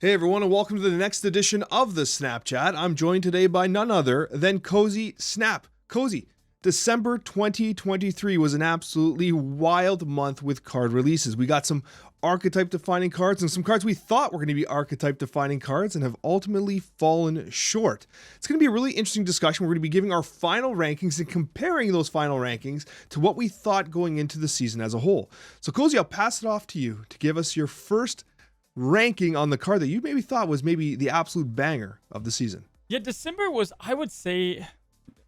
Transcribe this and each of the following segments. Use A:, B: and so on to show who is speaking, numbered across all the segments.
A: Hey everyone, and welcome to the next edition of the Snapchat. I'm joined today by none other than Cozy Snap. Cozy, December 2023 was an absolutely wild month with card releases. We got some archetype defining cards and some cards we thought were going to be archetype defining cards and have ultimately fallen short. It's going to be a really interesting discussion. We're going to be giving our final rankings and comparing those final rankings to what we thought going into the season as a whole. So Cozy, I'll pass it off to you to give us your first ranking on the card that you maybe thought was maybe the absolute banger of the season.
B: Yeah, December was, I would say,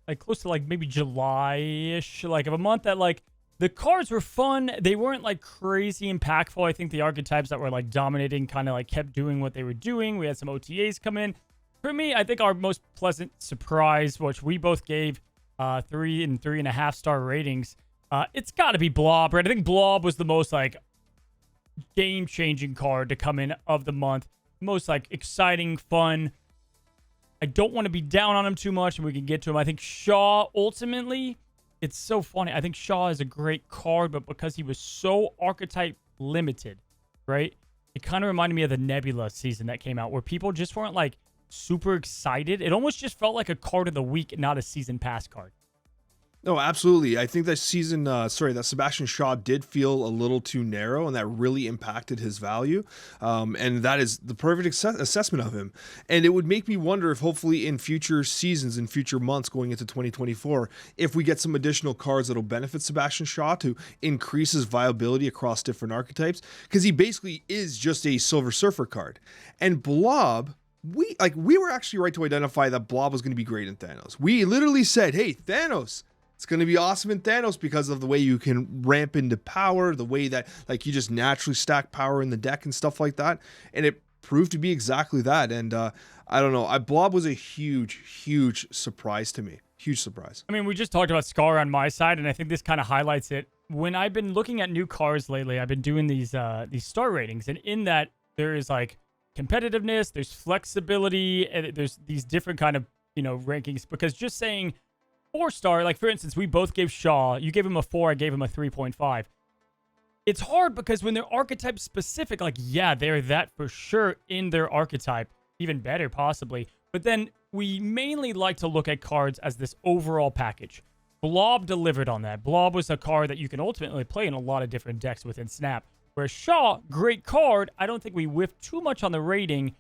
B: like close to like maybe July-ish, like of a month that like the cards were fun. They weren't like crazy impactful. I think the archetypes that were like dominating kind of like kept doing what they were doing. We had some OTAs come in. For me, I think our most pleasant surprise, which we both gave 3 and 3.5 star ratings, it's got to be Blob, right? I think Blob was the most like game-changing card to come in of the month. Most like exciting, fun. I don't want to be down on him too much, and we can get to him. I think Shaw, ultimately, it's so funny. I think Shaw is a great card, but because he was so archetype limited, right? It kind of reminded me of the Nebula season that came out, where people just weren't like super excited. It almost just felt like a card of the week, not a season pass card.
A: No, absolutely. I think that season, that Sebastian Shaw did feel a little too narrow, and that really impacted his value. And that is the perfect assessment of him. And it would make me wonder if hopefully in future seasons, in future months going into 2024, if we get some additional cards that'll benefit Sebastian Shaw to increase his viability across different archetypes, because he basically is just a Silver Surfer card. And Blob, we were actually right to identify that Blob was going to be great in Thanos. We literally said, hey, Thanos, it's going to be awesome in Thanos because of the way you can ramp into power, the way that like you just naturally stack power in the deck and stuff like that. And it proved to be exactly that. And I don't know, Blob was a huge surprise to me. Huge surprise.
B: I mean, we just talked about Scar on my side, and I think this kind of highlights it. When I've been looking at new cards lately, I've been doing these star ratings, and in that there is like competitiveness, there's flexibility, and there's these different kind of, rankings, because just saying 4-star, like for instance, we both gave Shaw, you gave him a 4, I gave him a 3.5. It's hard because when they're archetype specific, like, yeah, they're that for sure in their archetype, even better possibly. But then we mainly like to look at cards as this overall package. Blob delivered on that. Blob was a card that you can ultimately play in a lot of different decks within Snap. Whereas Shaw, great card, I don't think we whiffed too much on the rating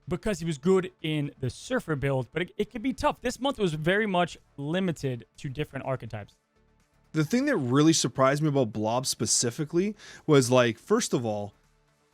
B: because he was good in the Surfer build, but it could be tough. This month was very much limited to different archetypes.
A: The thing that really surprised me about Blob specifically was like, first of all,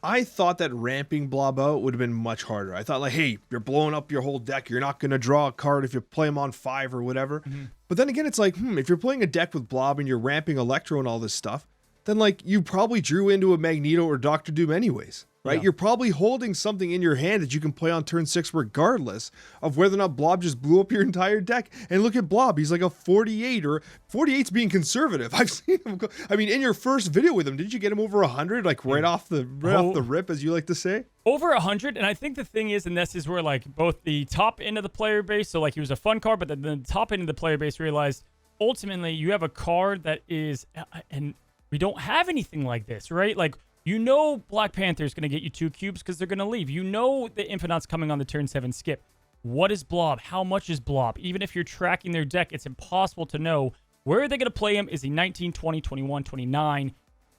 A: I thought that ramping Blob out would have been much harder. I thought like, hey, you're blowing up your whole deck. You're not going to draw a card if you play him on 5 or whatever. Mm-hmm. But then again, it's like, if you're playing a deck with Blob and you're ramping Electro and all this stuff, then like you probably drew into a Magneto or Doctor Doom anyways. Right? Yeah. You're probably holding something in your hand that you can play on turn 6 regardless of whether or not Blob just blew up your entire deck. And look at Blob. He's like a 48, or 48's being conservative. I've seen him go, I mean, in your first video with him, did you get him over 100? Like right off the rip, as you like to say?
B: Over 100. And I think the thing is, and this is where like both the top end of the player base, so like he was a fun card, but then the top end of the player base realized ultimately you have a card that is, and we don't have anything like this, right? Like, Black Panther's going to get you 2 cubes because they're going to leave. The Infinite's coming on the turn 7 skip. What is Blob? How much is Blob? Even if you're tracking their deck, it's impossible to know. Where are they going to play him? Is he 19, 20, 21, 29?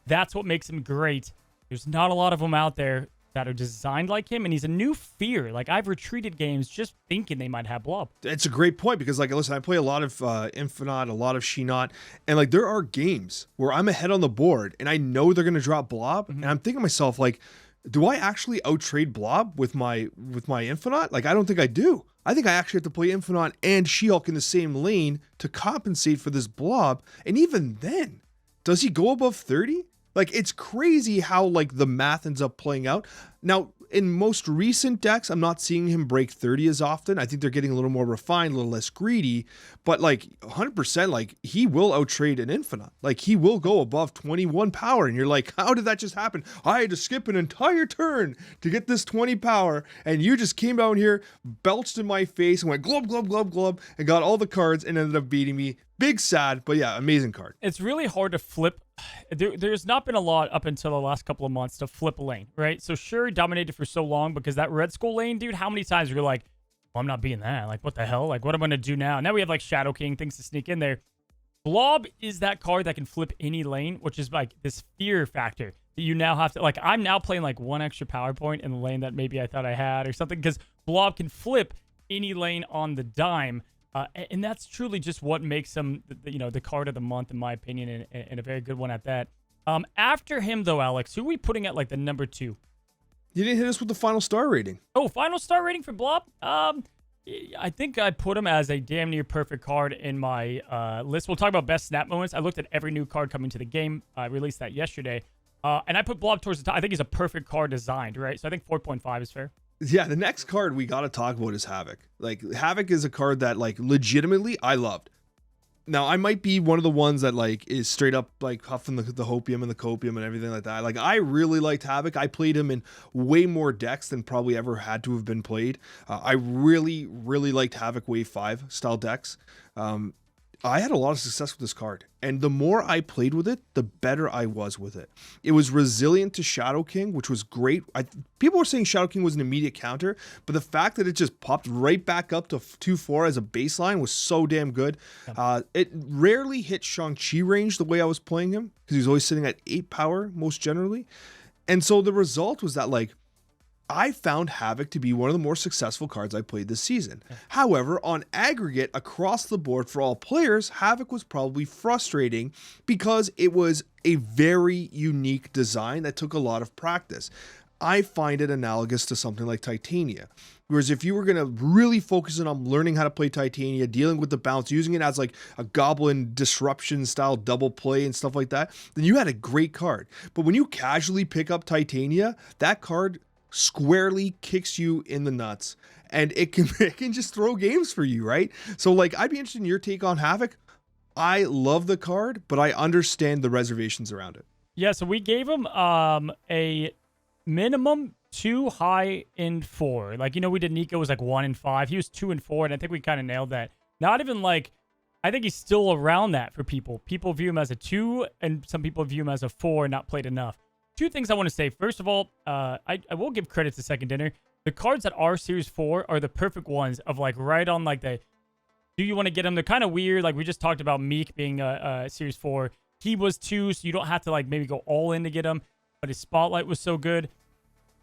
B: That's what makes him great. There's not a lot of them out there that are designed like him, and he's a new fear. Like, I've retreated games just thinking they might have Blob.
A: It's a great point because, like, listen, I play a lot of Infinite, a lot of She-Not, and, like, there are games where I'm ahead on the board, and I know they're going to drop Blob, and I'm thinking to myself, like, do I actually out-trade Blob with my Infinite? Like, I don't think I do. I think I actually have to play Infinite and She-Hulk in the same lane to compensate for this Blob, and even then, does he go above 30? Like, it's crazy how, like, the math ends up playing out. Now, in most recent decks, I'm not seeing him break 30 as often. I think they're getting a little more refined, a little less greedy. But, like, 100%, like, he will outtrade an Infinite. Like, he will go above 21 power. And you're like, how did that just happen? I had to skip an entire turn to get this 20 power. And you just came down here, belched in my face, and went glub, glub, glub, glub, and got all the cards and ended up beating me. Big sad, but yeah, amazing card.
B: It's really hard to flip there's not been a lot up until the last couple of months to flip a lane, right? So sure, dominated for so long because that Red Skull lane, dude, how many times you're like, well, I'm not being that. Like, what the hell? Like, what am I going to do now? Now we have like Shadow King, things to sneak in there. Blob is that card that can flip any lane, which is like this fear factor that you now have to, like, I'm now playing like one extra power point in the lane that maybe I thought I had or something because Blob can flip any lane on the dime. And that's truly just what makes him, the card of the month, in my opinion, and a very good one at that. After him, though, Alex, who are we putting at like the number 2?
A: You didn't hit us with the final star rating.
B: Oh, final star rating for Blob? I think I put him as a damn near perfect card in my list. We'll talk about best snap moments. I looked at every new card coming to the game. I released that yesterday. And I put Blob towards the top. I think he's a perfect card designed, right? So I think 4.5 is fair.
A: Yeah, the next card we got to talk about is Havoc. Like, Havoc is a card that, like, legitimately I loved. Now, I might be one of the ones that, like, is straight up, like, huffing the hopium and the copium and everything like that. Like, I really liked Havoc. I played him in way more decks than probably ever had to have been played. I really, really liked Havoc Wave 5 style decks. I had a lot of success with this card, and the more I played with it, the better I was with it. It was resilient to Shadow King, which was great. People were saying Shadow King was an immediate counter, but the fact that it just popped right back up to 2-4 as a baseline was so damn good. It rarely hit Shang-Chi range the way I was playing him, because he was always sitting at 8 power most generally. And so the result was that, like, I found Havoc to be one of the more successful cards I played this season. However, on aggregate, across the board for all players, Havoc was probably frustrating because it was a very unique design that took a lot of practice. I find it analogous to something like Titania. Whereas if you were going to really focus on learning how to play Titania, dealing with the bounce, using it as like a goblin disruption style double play and stuff like that, then you had a great card. But when you casually pick up Titania, that card squarely kicks you in the nuts, and it can just throw games for you, right? So, like, I'd be interested in your take on Havoc. I love the card, but I understand the reservations around it.
B: Yeah, so we gave him a minimum 2, high end 4. Like, we did Nico was like 1 and 5. He was 2 and 4, and I think we kind of nailed that. Not even like, I think he's still around that for people. People view him as a 2, and some people view him as a 4 and not played enough. 2 things I want to say. First of all, I will give credit to Second Dinner. The cards that are Series 4 are the perfect ones of, like, right on, like, the, do you want to get them? They're kind of weird. Like, we just talked about Meek being a Series 4. He was 2, so you don't have to, like, maybe go all in to get him. But his Spotlight was so good.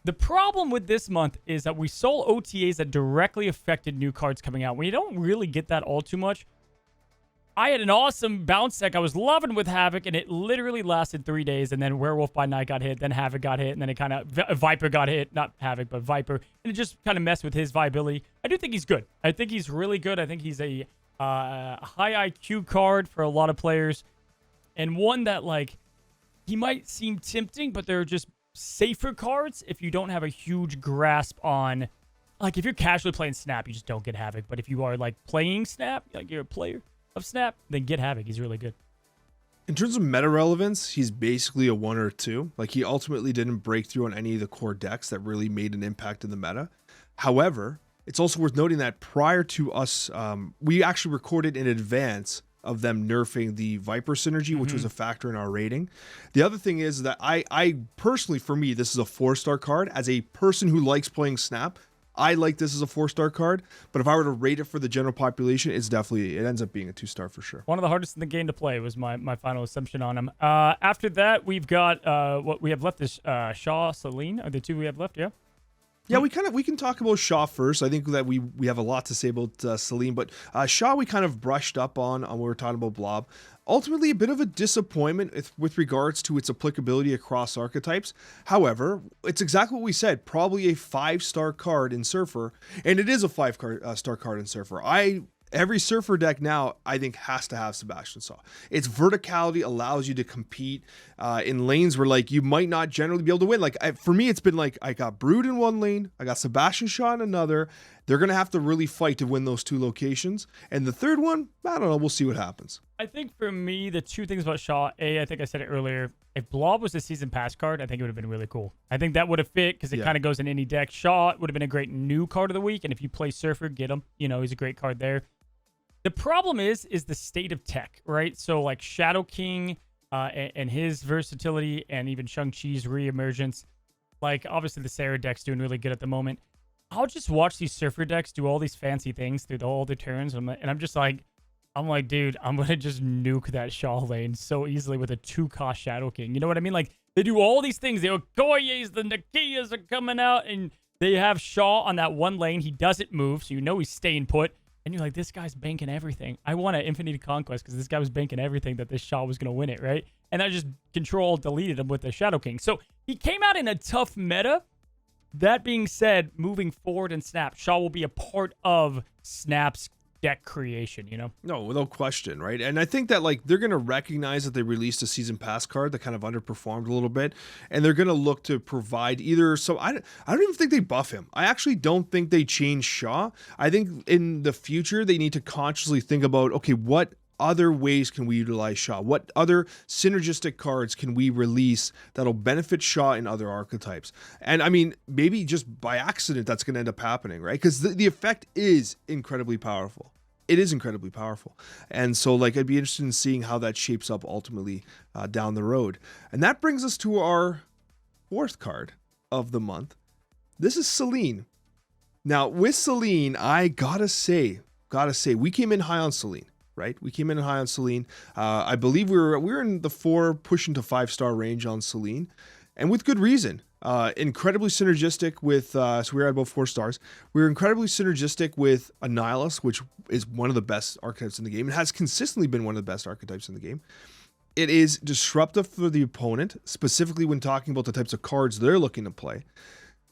B: The problem with this month is that we saw OTAs that directly affected new cards coming out. We don't really get that all too much. I had an awesome bounce deck I was loving with Havoc, and it literally lasted 3 days, and then Werewolf by Night got hit, then Havoc got hit, and then it kind of, Viper got hit, not Havoc, but Viper, and it just kind of messed with his viability. I do think he's good. I think he's really good. I think he's a high IQ card for a lot of players, and one that, like, he might seem tempting, but they're just safer cards if you don't have a huge grasp on, like, if you're casually playing Snap, you just don't get Havoc, but if you are, like, playing Snap, like, you're a player of Snap, then get Havoc. He's really good.
A: In terms of meta relevance, he's basically a 1 or 2. Like, he ultimately didn't break through on any of the core decks that really made an impact in the meta. However, it's also worth noting that prior to us, we actually recorded in advance of them nerfing the Viper synergy, which was a factor in our rating. The other thing is that I personally, for me, this is a 4-star card. As a person who likes playing Snap, I like this as a 4-star card, but if I were to rate it for the general population, it ends up being a 2-star for sure.
B: One of the hardest in the game to play was my final assumption on him. After that, we've got what we have left is Shaw, Celine are the 2 we have left. Yeah.
A: Yeah, we can talk about Shaw first. I think that we have a lot to say about Celine, but Shaw we kind of brushed up on when we were talking about Blob. Ultimately, a bit of a disappointment with regards to its applicability across archetypes. However, it's exactly what we said, probably a 5-star card in Surfer, and it is a 5-star card in Surfer. Every Surfer deck now, I think, has to have Sebastian Shaw. Its verticality allows you to compete in lanes where, like, you might not generally be able to win. Like, for me, it's been like, I got Brood in one lane, I got Sebastian Shaw in another. They're going to have to really fight to win those 2 locations. And the third one, I don't know, we'll see what happens.
B: I think for me, the 2 things about Shaw, I think I said it earlier, if Blob was a season pass card, I think it would have been really cool. I think that would have fit because it kind of goes in any deck. Shaw would have been a great new card of the week, and if you play Surfer, get him. He's a great card there. The problem is the state of tech, right? So, like, Shadow King, and his versatility, and even Shang-Chi's reemergence. Like, obviously, the Sarah deck's doing really good at the moment. I'll just watch these Surfer decks do all these fancy things through all the turns, and I'm just like, dude, I'm going to just nuke that Shaw lane so easily with a 2-cost Shadow King. You know what I mean? Like, they do all these things. The Okoyes, the Nakiyas are coming out, and they have Shaw on that one lane. He doesn't move, so you know he's staying put. And you're like, this guy's banking everything. I want an Infinite Conquest because this guy was banking everything that this Shaw was going to win it, right? And I just deleted him with the Shadow King. So he came out in a tough meta. That being said, moving forward in Snap, Shaw will be a part of Snap's deck creation, you know?
A: No, without question, right? And I think that like they're going to recognize that they released a season pass card that kind of underperformed a little bit, and they're going to look to provide either. So I don't even think they buff him. I actually don't think they change Shaw. I think in the future they need to consciously think about, okay, what other ways can we utilize Shaw? What other synergistic cards can we release that'll benefit Shaw in other archetypes? And I mean, maybe just by accident that's going to end up happening, right? Because the effect is incredibly powerful. It is incredibly powerful. And so like, I'd be interested in seeing how that shapes up ultimately down the road. And that brings us to our 4th card of the month. This is Celine. Now with Celine, I gotta say, we came in high on Celine. Right, we came in high on Celine. I believe we were in the 4 pushing to 5-star range on Celine, and with good reason. Incredibly synergistic with. So we were at about 4 stars. We were incredibly synergistic with Annihilus, which is one of the best archetypes in the game. It has consistently been one of the best archetypes in the game. It is disruptive for the opponent, specifically when talking about the types of cards they're looking to play.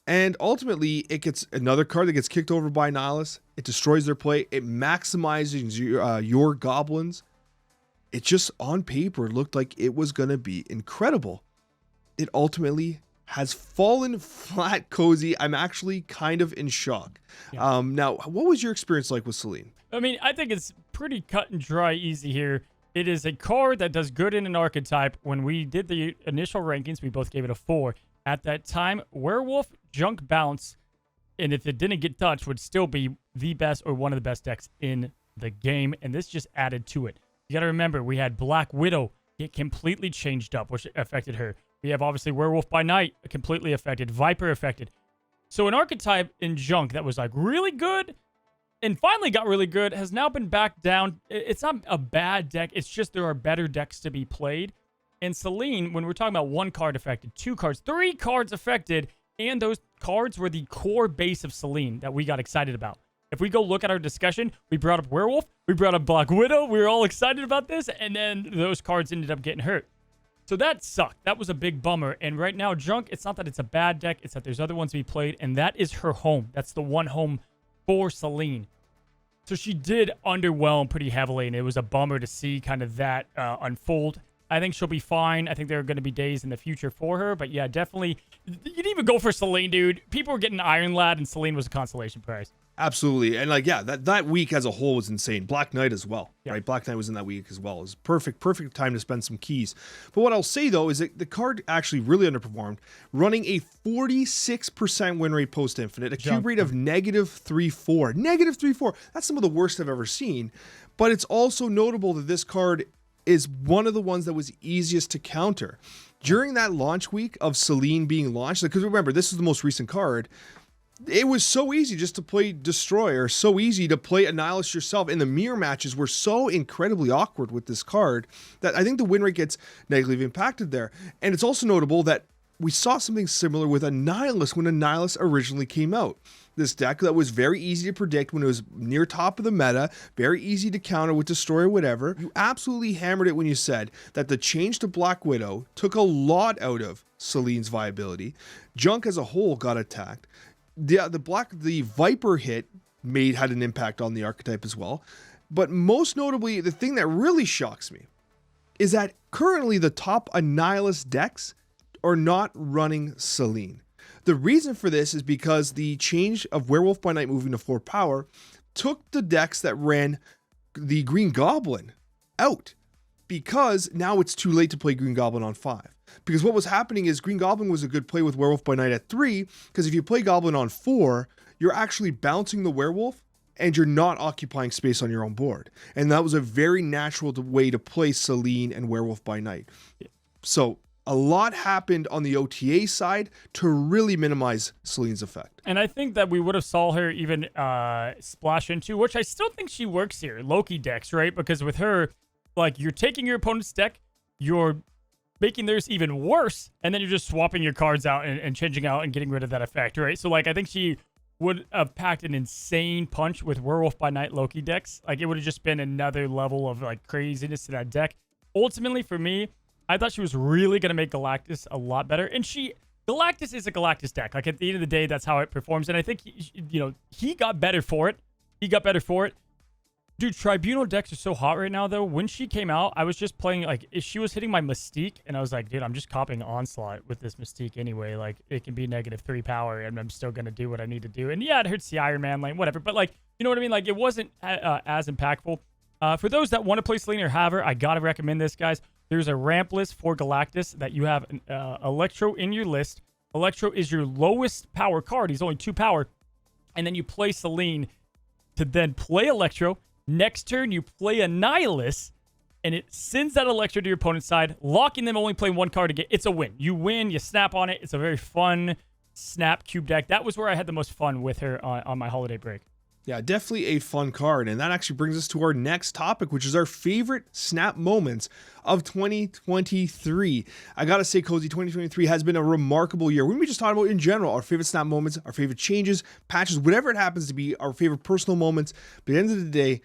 A: And ultimately, it gets another card that gets kicked over by Annihilus. It destroys their play. It maximizes your goblins. It just, on paper, looked like it was going to be incredible. It ultimately has fallen flat, Cozy. I'm actually kind of in shock. Yeah. Now, what was your experience like with Celine?
B: I mean, I think it's pretty cut and dry easy here. It is a card that does good in an archetype. When we did the initial rankings, we both gave it a 4. At that time, Werewolf, Junk Bounce, and if it didn't get touched, would still be the best or one of the best decks in the game, and this just added to it. You got to remember, we had Black Widow get completely changed up, which affected her. We have, obviously, Werewolf by Night, completely affected. Viper affected. So an archetype in Junk that was, like, really good and finally got really good has now been back down. It's not a bad deck. It's just there are better decks to be played. And Celine, when we're talking about 1 card affected, 2 cards, 3 cards affected, and those cards were the core base of Celine that we got excited about. If we go look at our discussion, we brought up Werewolf, we brought up Black Widow, we were all excited about this, and then those cards ended up getting hurt. So that sucked. That was a big bummer. And right now, Junk, it's not that it's a bad deck, it's that there's other ones to be played, and that is her home. That's the one home for Celine. So she did underwhelm pretty heavily, and it was a bummer to see kind of that unfold. I think she'll be fine. I think there are going to be days in the future for her. But yeah, definitely. You didn't even go for Celine, dude. People were getting Iron Lad, and Celine was a consolation prize.
A: Absolutely. And like, yeah, that week as a whole was insane. Black Knight as well, right? Black Knight was in that week as well. It was perfect time to spend some keys. But what I'll say though is that the card actually really underperformed, running a 46% win rate post infinite, a cube rate of -3.4. -3.4. That's some of the worst I've ever seen. But it's also notable that this card is one of the ones that was easiest to counter. During that launch week of Celine being launched, because remember, this is the most recent card, it was so easy just to play Destroyer, so easy to play Annihilus yourself, and the mirror matches were so incredibly awkward with this card that I think the win rate gets negatively impacted there. And it's also notable that we saw something similar with Annihilus when Annihilus originally came out. This deck that was very easy to predict when it was near top of the meta, very easy to counter with Destroyer, whatever. You absolutely hammered it when you said that the change to Black Widow took a lot out of Celine's viability. Junk as a whole got attacked. The Viper hit had an impact on the archetype as well. But most notably, the thing that really shocks me is that currently the top Annihilus decks are not running Celine. The reason for this is because the change of Werewolf by Night moving to 4 power took the decks that ran the Green Goblin out, because now it's too late to play Green Goblin on 5. Because what was happening is Green Goblin was a good play with Werewolf by Night at 3, because if you play Goblin on 4, you're actually bouncing the Werewolf and you're not occupying space on your own board. And that was a very natural way to play Selene and Werewolf by Night. So a lot happened on the OTA side to really minimize Selene's effect.
B: And I think that we would have saw her even splash into, which I still think she works here, Loki decks, right? Because with her, like, you're taking your opponent's deck, you're making theirs even worse, and then you're just swapping your cards out and changing out and getting rid of that effect, right? So, like, I think she would have packed an insane punch with Werewolf by Night Loki decks. Like, it would have just been another level of, like, craziness to that deck. Ultimately, for me, I thought she was really going to make Galactus a lot better. And Galactus is a Galactus deck. Like, at the end of the day, that's how it performs. And I think, he got better for it. Dude, Tribunal decks are so hot right now, though. When she came out, I was just playing, like, if she was hitting my Mystique, and I was like, dude, I'm just copying Onslaught with this Mystique anyway. Like, it can be -3 power, and I'm still going to do what I need to do. And yeah, it hurts the Iron Man lane, whatever. But, like, you know what I mean? Like, it wasn't as impactful. For those that want to play Selene or have her, I got to recommend this, guys. There's a ramp list for Galactus that you have Electro in your list. Electro is your lowest power card. He's only 2 power. And then you play Selene to then play Electro. Next turn, you play Annihilus, and it sends that Electro to your opponent's side, locking them only playing 1 card to get. It's a win. You win, you snap on it. It's a very fun snap cube deck. That was where I had the most fun with her on my holiday break.
A: Yeah, definitely a fun card. And that actually brings us to our next topic, which is our favorite snap moments of 2023. I gotta say, Cozy, 2023 has been a remarkable year. When we just talked about in general, our favorite snap moments, our favorite changes, patches, whatever it happens to be, our favorite personal moments. But at the end of the day,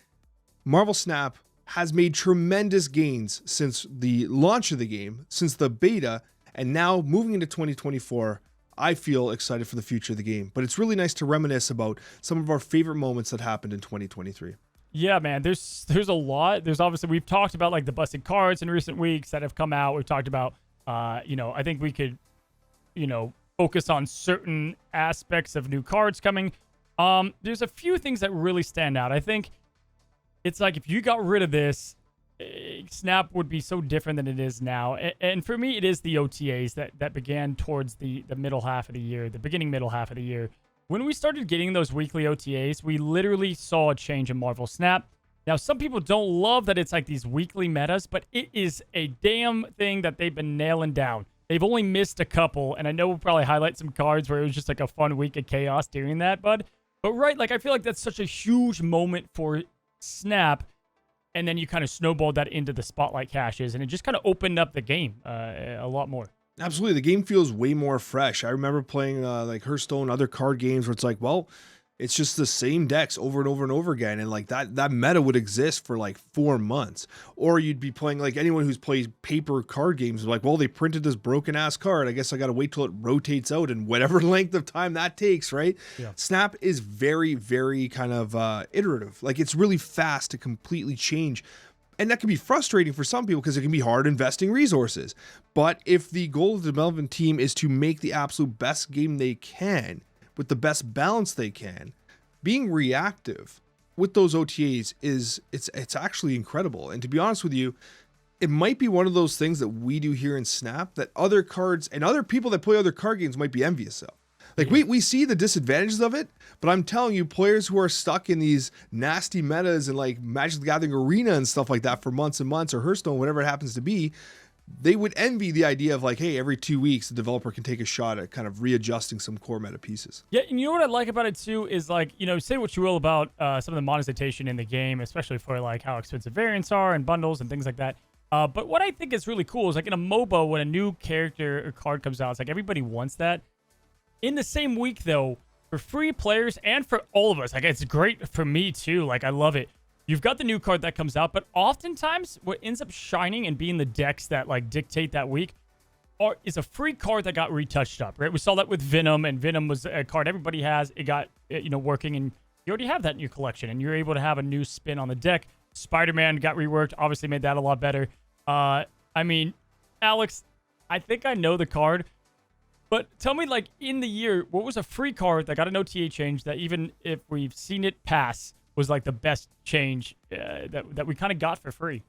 A: Marvel Snap has made tremendous gains since the launch of the game, since the beta, and now moving into 2024, I feel excited for the future of the game. But it's really nice to reminisce about some of our favorite moments that happened in 2023.
B: Yeah, man, there's a lot. There's obviously, we've talked about, like, the busted cards in recent weeks that have come out. We've talked about, I think we could, focus on certain aspects of new cards coming. There's a few things that really stand out. I think it's like, if you got rid of this, Snap would be so different than it is now. And for me, it is the OTAs that began towards the middle half of the year, the beginning middle half of the year. When we started getting those weekly OTAs, we literally saw a change in Marvel Snap. Now, some people don't love that it's like these weekly metas, but it is a damn thing that they've been nailing down. They've only missed a couple, and I know we'll probably highlight some cards where it was just like a fun week of chaos doing that, bud. But right, like, I feel like that's such a huge moment for Snap, and then you kind of snowballed that into the spotlight caches, and it just kind of opened up the game a lot more.
A: Absolutely. The game feels way more fresh. I remember playing like Hearthstone, other card games where it's like, well, it's just the same decks over and over and over again. And like that meta would exist for like 4 months. Or you'd be playing, like, anyone who's played paper card games, like, well, they printed this broken ass card. I guess I got to wait till it rotates out, and whatever length of time that takes, right?
B: Yeah.
A: Snap is very, very kind of iterative. Like, it's really fast to completely change. And that can be frustrating for some people because it can be hard investing resources. But if the goal of the development team is to make the absolute best game they can, with the best balance they can, being reactive with those OTAs it's actually incredible. And to be honest with you, it might be one of those things that we do here in Snap that other cards and other people that play other card games might be envious of. Like, we see the disadvantages of it, but I'm telling you, players who are stuck in these nasty metas and like Magic the Gathering Arena and stuff like that for months and months, or Hearthstone, whatever it happens to be, they would envy the idea of like, hey, every 2 weeks the developer can take a shot at kind of readjusting some core meta pieces.
B: Yeah, and you know what I like about it too is, like, say what you will about some of the monetization in the game, especially for like how expensive variants are and bundles and things like that. But what I think is really cool is, like, in a MOBA, when a new character or card comes out, it's like everybody wants that. In the same week, though, for free players and for all of us, like, it's great for me too. Like, I love it. You've got the new card that comes out, but oftentimes what ends up shining and being the decks that like dictate that week is a free card that got retouched up, right? We saw that with Venom, and Venom was a card everybody has. It got, working, and you already have that in your collection, and you're able to have a new spin on the deck. Spider-Man got reworked, obviously made that a lot better. Alex, I think I know the card, but tell me, like, in the year, what was a free card that got an OTA change that, even if we've seen it pass, was like the best change that we kind of got for free?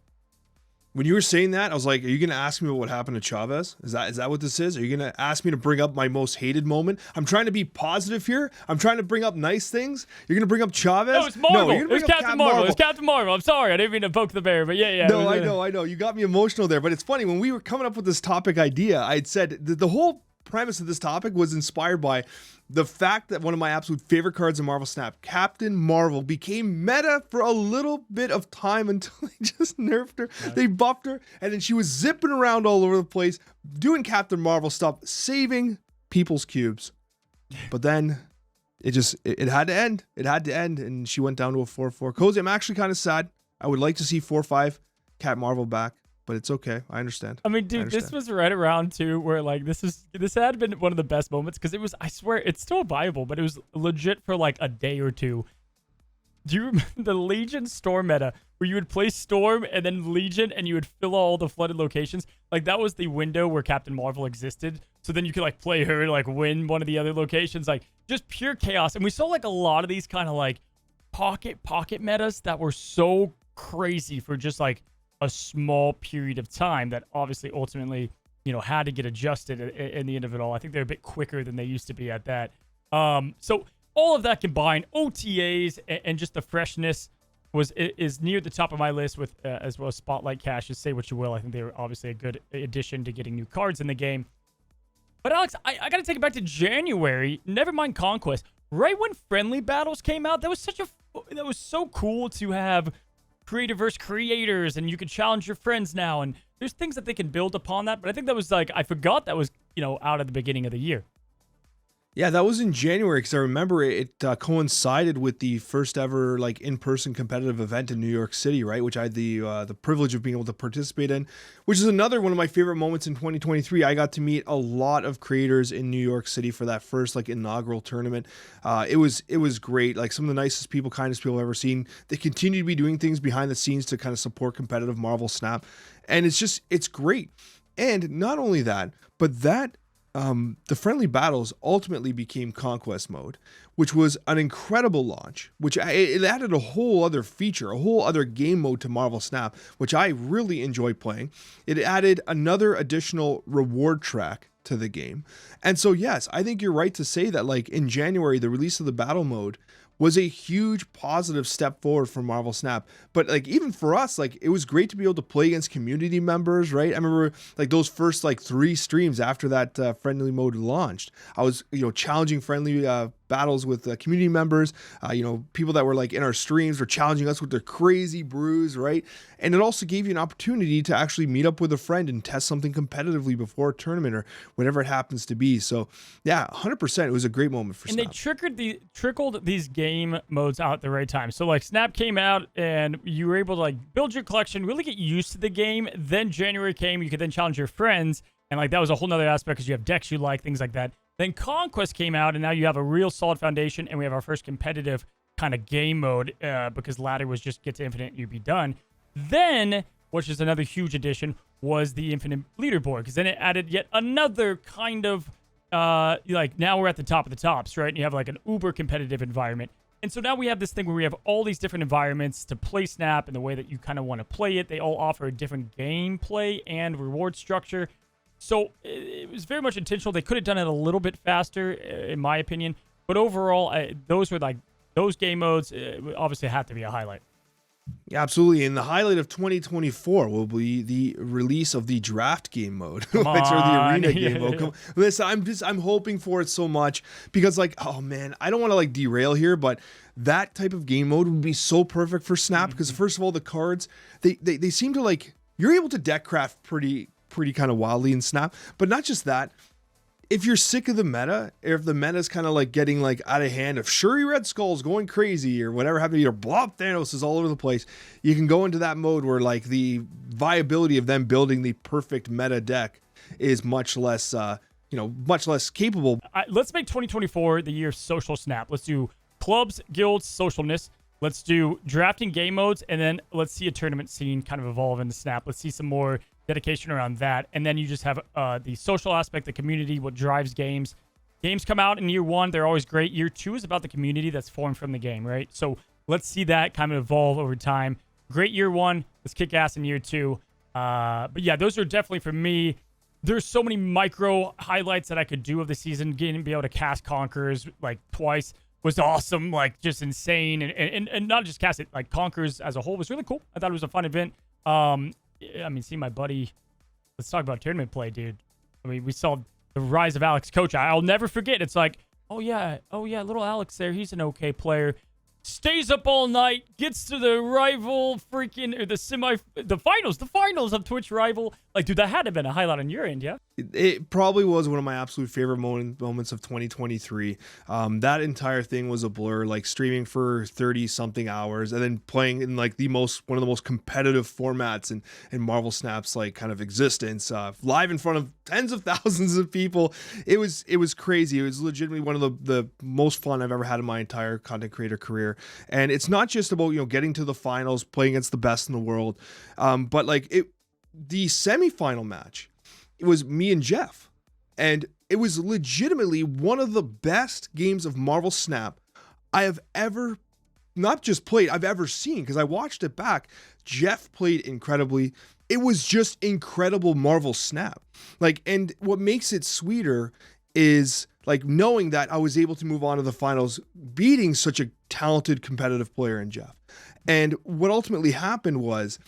A: When you were saying that, I was like, are you going to ask me about what happened to Chavez? Is that what this is? Are you going to ask me to bring up my most hated moment? I'm trying to be positive here. I'm trying to bring up nice things. You're going to bring up Chavez?
B: No, it's Marvel.
A: No, you're
B: It was
A: gonna bring up
B: Captain Marvel. It was Captain Marvel. I'm sorry. I didn't mean to poke the bear, but yeah.
A: No, I know. You got me emotional there. But it's funny, when we were coming up with this topic idea, I had said the whole premise of this topic was inspired by the fact that one of my absolute favorite cards in Marvel Snap, Captain Marvel, became meta for a little bit of time until they just nerfed her. Yeah. They buffed her, and then she was zipping around all over the place, doing Captain Marvel stuff, saving people's cubes. But then it had to end. It had to end, and she went down to a 4/4. Cozy, I'm actually kind of sad. I would like to see 4/5 Cat Marvel back, but it's okay. I understand.
B: I mean, dude, this was right around too, where like this had been one of the best moments, because it was, I swear, it's still viable, but it was legit for like a day or two. Do you remember the Legion Storm meta, where you would play Storm and then Legion and you would fill all the flooded locations? Like, that was the window where Captain Marvel existed. So then you could like play her and like win one of the other locations, like just pure chaos. And we saw like a lot of these kind of like pocket metas that were so crazy for just like a small period of time that obviously ultimately, you know, had to get adjusted in the end of it all. I think they're a bit quicker than they used to be at that. So all of that combined, OTAs and just the freshness is near the top of my list, with as well as Spotlight Caches. Say what you will, I think they were obviously a good addition to getting new cards in the game. But Alex, I got to take it back to January. Never mind Conquest. Right when friendly battles came out, that was so cool to have creator versus creators, and you can challenge your friends now, and there's things that they can build upon that. But I think that was like, I forgot that was, you know, out at the beginning of the year.
A: Yeah, that was in January, because I remember it coincided with the first ever like in-person competitive event in New York City, right? Which I had the privilege of being able to participate in, which is another one of my favorite moments in 2023. I got to meet a lot of creators in New York City for that first like inaugural tournament. It was great. Like, some of the nicest people, kindest people I've ever seen. They continue to be doing things behind the scenes to kind of support competitive Marvel Snap, and it's great. And not only that, but that the friendly battles ultimately became Conquest mode, which was an incredible launch, which it added a whole other feature, a whole other game mode to Marvel Snap, which I really enjoy playing. It added another additional reward track to the game. And so, yes, I think you're right to say that, like, in January, the release of the battle mode was a huge positive step forward for Marvel Snap. But like, even for us, like, it was great to be able to play against community members, right? I remember like those first like 3 streams after that friendly mode launched. I was, you know, challenging friendly battles with community members, you know, people that were like in our streams were challenging us with their crazy brews, right? And it also gave you an opportunity to actually meet up with a friend and test something competitively before a tournament or whatever it happens to be. So yeah, 100%, it was a great moment for Snap.
B: And they trickled these game modes out at the right time. So like, Snap came out and you were able to like build your collection, really get used to the game. Then January came, you could then challenge your friends, and like that was a whole nother aspect, because you have decks you like, things like that. Then Conquest came out, and now you have a real solid foundation, and we have our first competitive kind of game mode, because ladder was just get to infinite and you'd be done. Then, which is another huge addition, was the infinite leaderboard, because then it added yet another kind of like, now we're at the top of the tops, right? And you have like an uber competitive environment. And so now we have this thing where we have all these different environments to play Snap in the way that you kind of want to play it. They all offer a different gameplay and reward structure. So it was very much intentional. They could have done it a little bit faster, in my opinion. But overall, those were like, those game modes obviously have to be a highlight.
A: Yeah, absolutely. And the highlight of 2024 will be the release of the draft game mode, or the arena game mode. Listen, I'm hoping for it so much, because like, oh man, I don't want to like derail here, but that type of game mode would be so perfect for Snap, because first of all, the cards, they seem to like, you're able to deck craft pretty kind of wildly in Snap, but not just that. If you're sick of the meta, or if the meta is kind of like getting like out of hand, if Shuri Red Skull's going crazy or whatever happened, or Blob Thanos is all over the place, you can go into that mode where like the viability of them building the perfect meta deck is much less, much less capable.
B: Let's make 2024 the year of social Snap. Let's do clubs, guilds, socialness. Let's do drafting game modes, and then let's see a tournament scene kind of evolve into Snap. Let's see some more dedication around that. And then you just have the social aspect, the community, what drives games. Games come out in year 1. They're always great. Year 2 is about the community that's formed from the game, right? So let's see that kind of evolve over time. Great year 1. Let's kick ass in year 2. But yeah, those are definitely for me. There's so many micro highlights that I could do of the season. Getting to be able to cast Conquerors like twice was awesome, like just insane. And not just cast it, like Conquerors as a whole was really cool. I thought it was a fun event. I mean, see my buddy. Let's talk about tournament play, dude. I mean, we saw the rise of Alex Coccia. I'll never forget. It's like, oh yeah, little Alex there. He's an okay player. Stays up all night, gets to the rival freaking, or the finals of Twitch rival. Like, dude, that had to have been a highlight on your end, yeah?
A: It probably was one of my absolute favorite moments of 2023. That entire thing was a blur, like streaming for 30 something hours and then playing in like one of the most competitive formats in Marvel Snap's like kind of existence, live in front of tens of thousands of people. It was crazy. It was legitimately one of the most fun I've ever had in my entire content creator career. And it's not just about, getting to the finals, playing against the best in the world, but like the semifinal match, it was me and Jeff, and it was legitimately one of the best games of Marvel Snap I have ever not just played, I've ever seen, because I watched it back. Jeff played incredibly. It was just incredible Marvel Snap. Like, and what makes it sweeter is like knowing that I was able to move on to the finals, beating such a talented competitive player in Jeff. And what ultimately happened was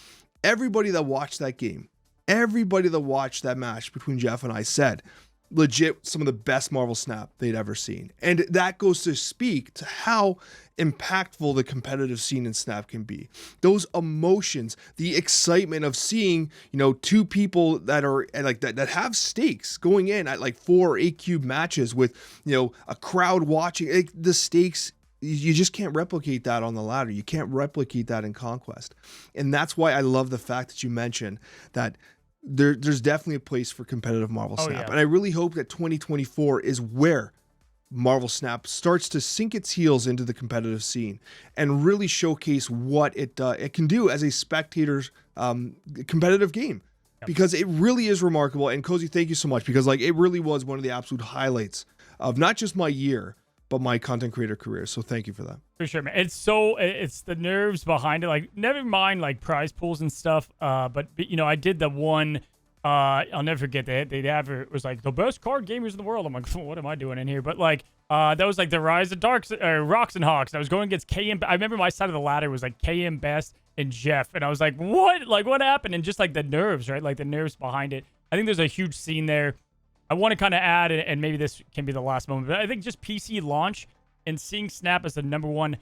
A: everybody that watched that game, everybody that watched that match between Jeff and I said, legit, some of the best Marvel Snap they'd ever seen. And that goes to speak to how impactful the competitive scene in Snap can be. Those emotions, the excitement of seeing, two people that are like that have stakes going in at like 4 or 8 cube matches with, a crowd watching. Like, the stakes, you just can't replicate that on the ladder. You can't replicate that in Conquest. And that's why I love the fact that you mentioned that there's definitely a place for competitive Marvel Snap.
B: Yeah.
A: And I really hope that 2024 is where Marvel Snap starts to sink its heels into the competitive scene and really showcase what it can do as a spectator's competitive game. Yep. Because it really is remarkable. And Cozy, thank you so much, because like it really was one of the absolute highlights of not just my year, but my content creator career. So thank you for that.
B: For sure, man. It's the nerves behind it. Like, never mind like prize pools and stuff. But I did the one. I'll never forget that. It was like the best card gamers in the world. I'm like, what am I doing in here? But like, that was like the rise of Rocks and Hawks. I was going against KM. I remember my side of the ladder was like KM Best and Jeff, and I was like, what? Like, what happened? And just like the nerves, right? Like the nerves behind it. I think there's a huge scene there. I want to kind of add, and maybe this can be the last moment, but I think just PC launch and seeing Snap as the #1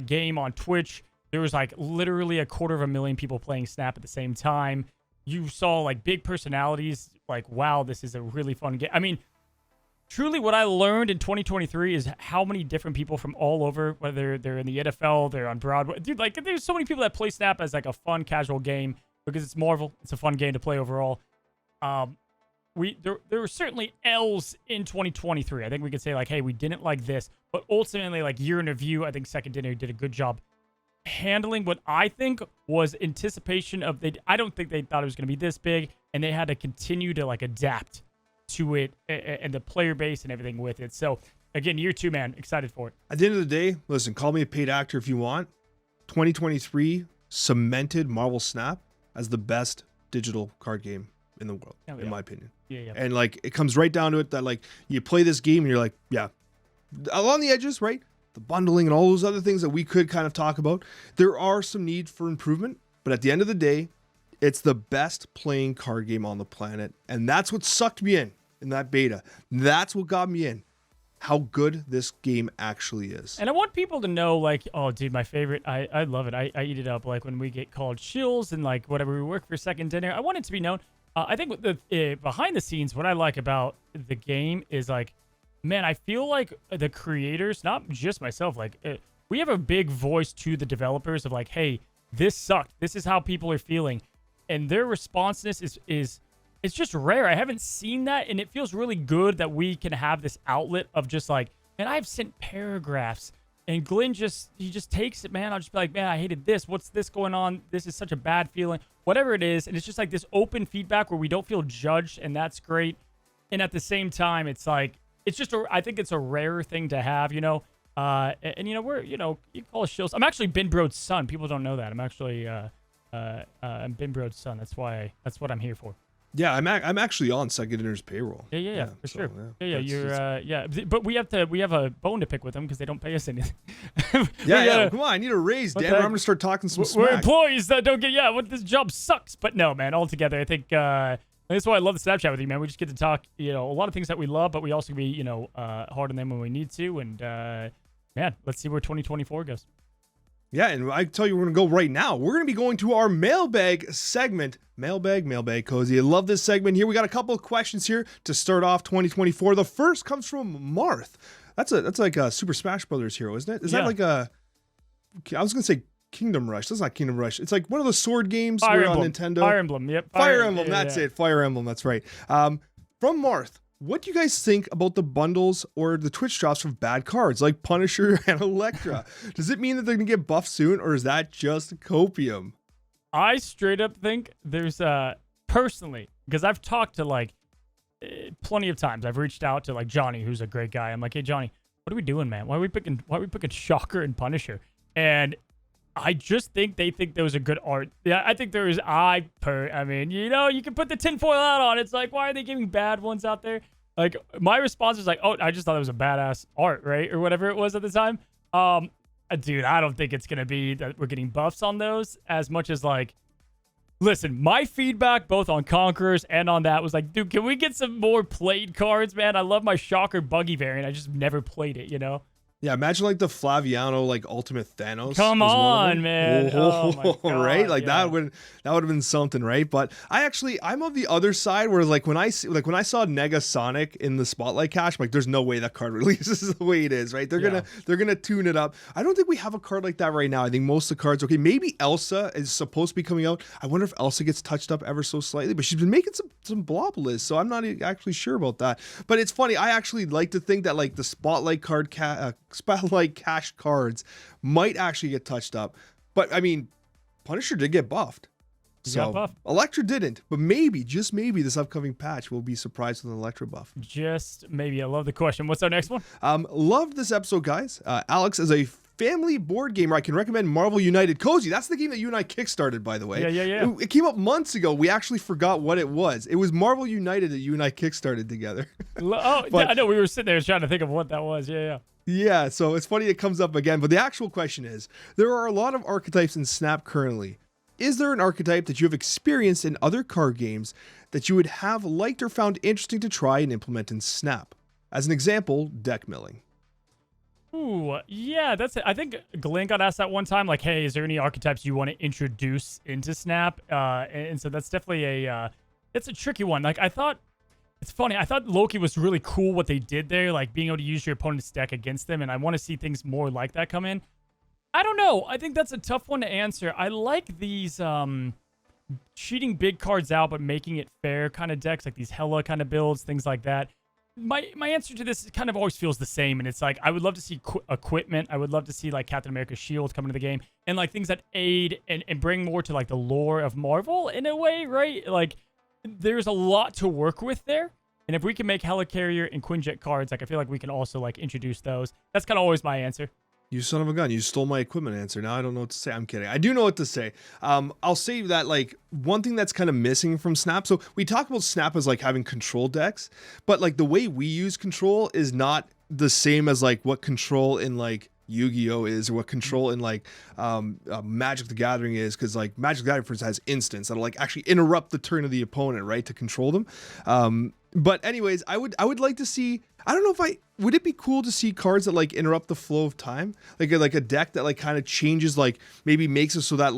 B: game on Twitch, there was like literally 250,000 people playing Snap at the same time. You saw like big personalities, like, wow, this is a really fun game. I mean, truly what I learned in 2023 is how many different people from all over, whether they're in the NFL, they're on Broadway. Dude, like, there's so many people that play Snap as like a fun, casual game because it's Marvel. It's a fun game to play overall. There were certainly L's in 2023. I think we could say like, hey, we didn't like this, but ultimately, like, year in review, I think Second Dinner did a good job handling what I think was anticipation of. I don't think they thought it was going to be this big, and they had to continue to like adapt to it and the player base and everything with it. So again, year 2, man, excited for it.
A: At the end of the day, listen, call me a paid actor if you want. 2023 cemented Marvel Snap as the best digital card game in the world, in my opinion.
B: Yeah.
A: And like, it comes right down to it that like you play this game and you're like, yeah, along the edges, right? The bundling and all those other things that we could kind of talk about. There are some need for improvement, but at the end of the day, it's the best playing card game on the planet. And that's what sucked me in that beta. That's what got me in. How good this game actually is.
B: And I want people to know, like, oh, dude, my favorite, I love it. I eat it up. Like, when we get called shills and, like, whatever, we work for Second Dinner. I want it to be known. I think with the behind the scenes, what I like about the game is, like, man, I feel like the creators, not just myself, like, we have a big voice to the developers of, like, hey, this sucked. This is how people are feeling. And their responsiveness is it's just rare. I haven't seen that, and it feels really good that we can have this outlet of just like, man, I've sent paragraphs, and Glenn he just takes it, man. I'll just be like, man, I hated this. What's this going on? This is such a bad feeling. Whatever it is, and it's just like this open feedback where we don't feel judged, and that's great. And at the same time, it's like, it's just I think it's a rare thing to have, and we're, you call us shills. I'm actually Ben Broad's son. People don't know that. I'm actually Bimbro's son. That's what I'm here for.
A: Yeah, I'm actually on Second Dinner's payroll.
B: Yeah, for
A: so,
B: sure. Yeah,
A: That's-
B: you're but we have a bone to pick with them because they don't pay us anything.
A: Yeah, come on, I need a raise, damn it. I'm gonna start talking some
B: We're
A: smack.
B: employees that don't get what this job sucks. But no, man, altogether, I think that's why I love the Snapchat with you, man. We just get to talk, a lot of things that we love, but we also be, hard on them when we need to. And man, let's see where 2024 goes.
A: Yeah, and I tell you, we're going to go right now. We're going to be going to our mailbag segment. Mailbag, Cozy. I love this segment here. We got a couple of questions here to start off 2024. The first comes from Marth. That's like a Super Smash Brothers hero, isn't it? Is that like I was going to say Kingdom Rush. That's not Kingdom Rush. It's like one of the sword games on Nintendo.
B: Fire Emblem, yep.
A: Fire Emblem, that's it. Fire Emblem, that's right. From Marth. What do you guys think about the bundles or the Twitch drops for bad cards like Punisher and Electra? Does it mean that they're going to get buffed soon, or is that just copium?
B: I straight up think there's personally, because I've talked to plenty of times. I've reached out to Johnny, who's a great guy. I'm like, hey Johnny, what are we doing, man? Why are we picking Shocker and Punisher? And I just think they think those are good art. Yeah, I think there is I mean, you can put the tinfoil hat on. It's like, why are they giving bad ones out there? Like, my response was like, oh, I just thought it was a badass art, right? Or whatever it was at the time. Dude, I don't think it's going to be that we're getting buffs on those as much as listen, my feedback both on Conquerors and on that was like, dude, can we get some more played cards, man? I love my Shocker Buggy variant. I just never played it,
A: Yeah, imagine the Flaviano Ultimate Thanos.
B: Come on, man. Oh my God,
A: right? That would have been something, right? But I'm of the other side where when I saw Negasonic in the Spotlight cache, I'm like, there's no way that card releases the way it is, right? They're gonna tune it up. I don't think we have a card like that right now. I think most of the cards, okay, maybe Elsa is supposed to be coming out. I wonder if Elsa gets touched up ever so slightly, but she's been making some blob lists, so I'm not actually sure about that. But it's funny, I actually like to think that the Spotlight card Spotlight cash cards might actually get touched up, but I mean, Punisher did get buffed, so Electra didn't. But maybe, just maybe, this upcoming patch will be surprised with an Electra buff.
B: Just maybe. I love the question. What's our next one?
A: Loved this episode, guys. Alex, as a family board gamer, I can recommend Marvel United. Cozy, that's the game that you and I kickstarted, by the way.
B: Yeah.
A: It came up months ago. We actually forgot what it was. It was Marvel United that you and I kickstarted together.
B: I know. We were sitting there trying to think of what that was.
A: Yeah, so it's funny it comes up again, but the actual question is, there are a lot of archetypes in Snap currently. Is there an archetype that you have experienced in other card games that you would have liked or found interesting to try and implement in Snap? As an example, deck milling.
B: Ooh, yeah, that's it. I think Glenn got asked that one time, like, hey, is there any archetypes you want to introduce into Snap? And so that's definitely it's a tricky one. It's funny. I thought Loki was really cool what they did there, like being able to use your opponent's deck against them, and I want to see things more like that come in. I don't know. I think that's a tough one to answer. I like these cheating big cards out but making it fair kind of decks, like these Hela kind of builds, things like that. My answer to this kind of always feels the same, and it's like I would love to see equipment. I would love to see Captain America's shield come into the game, and things that aid and bring more to the lore of Marvel in a way, right? There's a lot to work with there. And if we can make Helicarrier and Quinjet cards, I feel like we can also introduce those. That's kind of always my answer.
A: You son of a gun. You stole my equipment answer. Now I don't know what to say. I'm kidding. I do know what to say. I'll say that one thing that's kind of missing from Snap. So we talk about Snap as having control decks, but the way we use control is not the same as what control in Yu-Gi-Oh is, or what control in Magic the Gathering is, because Magic the Gathering, for instance, has instants that'll actually interrupt the turn of the opponent, right, to control them. But anyways, I would like to see, I don't know if would it be cool to see cards that interrupt the flow of time, like a deck that kind of changes, maybe makes it so that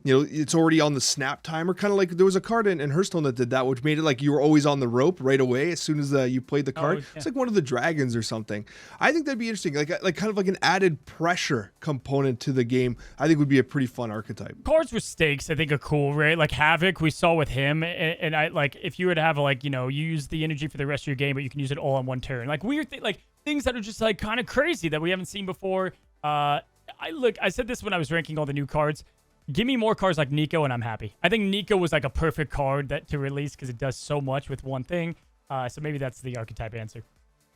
A: it's already on the snap timer, kind of there was a card in Hearthstone that did that, which made it you were always on the rope right away as soon as you played the card. It's one of the dragons or something. I think that'd be interesting, kind of an added pressure component to the game. I think would be a pretty fun archetype.
B: Cards with stakes, I think, are cool, right? Havoc, we saw with him, and I if you were to have you use the energy for the rest of your game, but you can use it all on one turn, weird things that are just kind of crazy that we haven't seen before. I said this when I was ranking all the new cards. Give me more cards like Nico and I'm happy. I think Nico was a perfect card to release because it does so much with one thing. So maybe that's the archetype answer.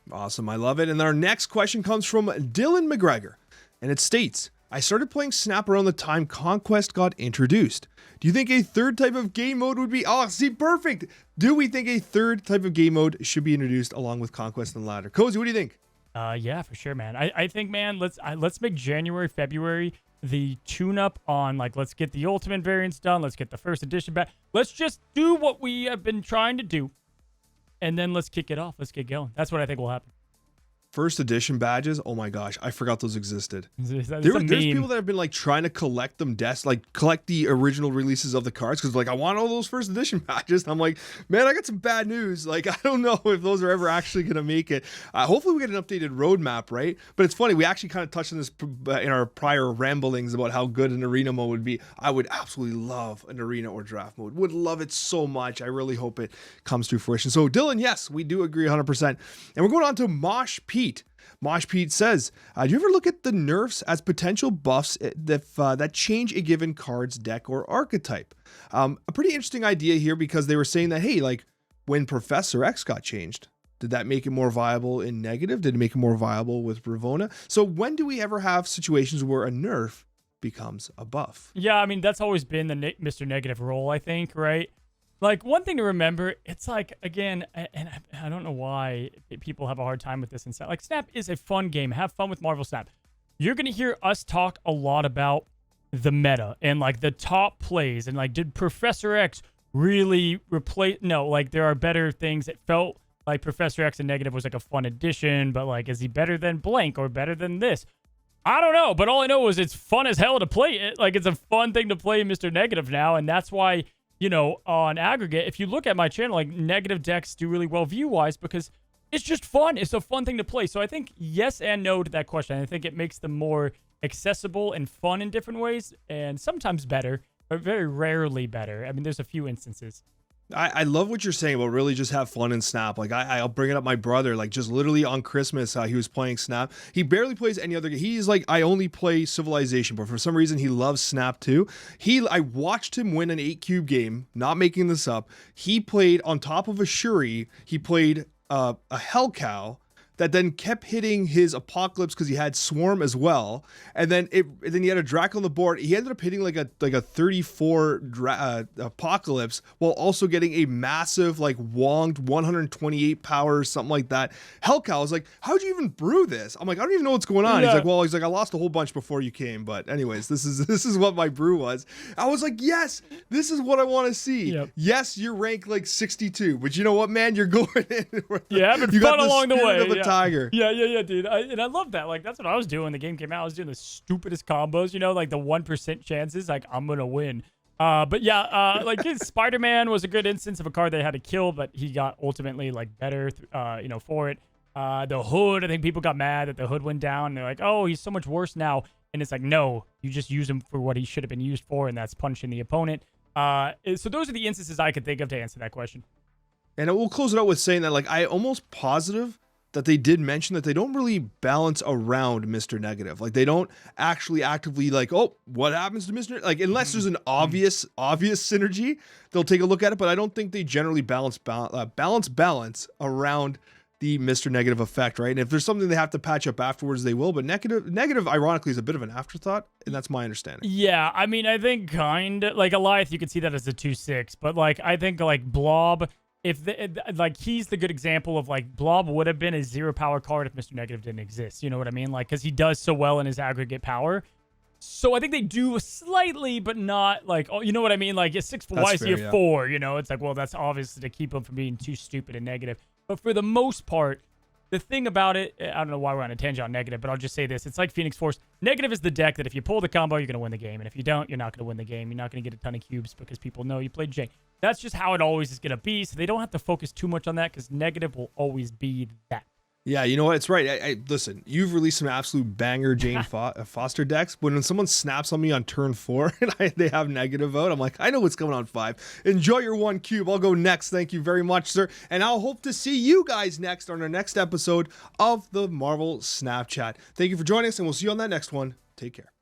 A: Awesome. I love it. And our next question comes from Dylan McGregor, and it states, I started playing Snap around the time Conquest got introduced. Do you think a third type of game mode would be... Oh, see, perfect. Do we think a third type of game mode should be introduced along with Conquest and Ladder? Cozy, what do you think?
B: Yeah, for sure, man. I think, man, let's make January, February the tune-up on, like, let's get the Ultimate variants done. Let's get the first edition back. Let's just do what we have been trying to do. And then let's kick it off. Let's get going. That's what I think will happen.
A: First edition badges, oh my gosh, I forgot those existed.
B: There's
A: People that have been like trying to collect them, collect the original releases of the cards because like I want all those first edition badges. And I'm like, man, I got some bad news. Like I don't know if those are ever actually gonna make it. Hopefully we get an updated roadmap, right? But it's funny, we actually kind of touched on this in our prior ramblings about how good an arena mode would be. I would absolutely love an arena or draft mode. Would love it so much. I really hope it comes to fruition. So Dylan, yes, we do agree 100%. And we're going on to Mosh Pete. Mosh Pete says, do you ever look at the nerfs as potential buffs that change a given card's deck or archetype? A pretty interesting idea here because they were saying that, hey, like when Professor X got changed, did that make it more viable in negative? Did it make it more viable with Ravonna? So when do we ever have situations where a nerf becomes a buff?
B: Yeah, I mean, that's always been the Mr. Negative role, I think, right? Like, one thing to remember, it's like, again, and I don't know why people have a hard time with this and stuff. Like, Snap is a fun game. Have fun with Marvel Snap. You're going to hear us talk a lot about the meta and, like, the top plays. And, like, did Professor X really replace... No, like, there are better things. It felt like Professor X in negative was, like, a fun addition. But, like, is he better than blank or better than this? I don't know. But all I know is it's fun as hell to play it. Like, it's a fun thing to play Mr. Negative now. And that's why... You know, on aggregate, if you look at my channel, like negative decks do really well view-wise because it's just fun. It's a fun thing to play. So I think yes and no to that question. I think it makes them more accessible and fun in different ways and sometimes better, but very rarely better. I mean, there's a few instances.
A: I love what you're saying about really just have fun in Snap. Like I'll bring it up my brother, like just literally on Christmas, he was playing Snap. He barely plays any other game. He's like, I only play Civilization, but for some reason he loves Snap too. I watched him win an 8-cube game, not making this up. He played on top of a Shuri. He played a Hell Cow that then kept hitting his Apocalypse because he had Swarm as well, and then he had a Drac on the board. He ended up hitting like a 34 Apocalypse while also getting a massive like wonged 128 power or something like that. Hellcow was like, how'd you even brew this? I'm like, I don't even know what's going on. Yeah. He's like, I lost a whole bunch before you came, but anyways, this is what my brew was. I was like, yes, this is what I want to see. Yep. Yes, you're ranked like 62, but you know what, man, you're going in.
B: Yeah, having fun along the way.
A: Tiger.
B: Yeah, dude. I love that. Like, that's what I was doing when the game came out. I was doing the stupidest combos, you know, like the 1% chances, like, I'm going to win. But yeah, like Spider-Man was a good instance of a card they had to kill, but he got ultimately, like, better, you know, for it. The Hood, I think people got mad that the Hood went down. And they're like, oh, he's so much worse now. And it's like, no, you just use him for what he should have been used for, and that's punching the opponent. So those are the instances I could think of to answer that question.
A: And we'll close it out with saying that, like, I almost positive that they did mention that they don't really balance around Mr. Negative. Like, they don't actually actively like, oh, what happens to Mr. Like, unless there's an obvious synergy, they'll take a look at it. But I don't think they generally balance around the Mr. Negative effect, right? And if there's something they have to patch up afterwards, they will. But negative, ironically, is a bit of an afterthought, and that's my understanding.
B: Yeah, I mean, I think like Goliath, you could see that as a 2/6, but like I think like Blob. Like he's the good example of like Blob would have been a 0 power card if Mr. Negative didn't exist. You know what I mean? Like, because he does so well in his aggregate power. So I think they do slightly, but not like, oh, you know what I mean? Like, a 6 for why you 4, you know? It's like, well, that's obvious to keep him from being too stupid and negative. But for the most part, the thing about it, I don't know why we're on a tangent on negative, but I'll just say this. It's like Phoenix Force. Negative is the deck that if you pull the combo, you're going to win the game. And if you don't, you're not going to win the game. You're not going to get a ton of cubes because people know you played Jane. That's just how it always is going to be. So they don't have to focus too much on that because negative will always be that.
A: Yeah, you know what? It's right. Listen, you've released some absolute banger Jane Foster decks. But when someone snaps on me on turn 4 and they have negative out, I'm like, I know what's coming on 5. Enjoy your 1 cube. I'll go next. Thank you very much, sir. And I'll hope to see you guys next on our next episode of the Marvel Snapchat. Thank you for joining us, and we'll see you on that next one. Take care.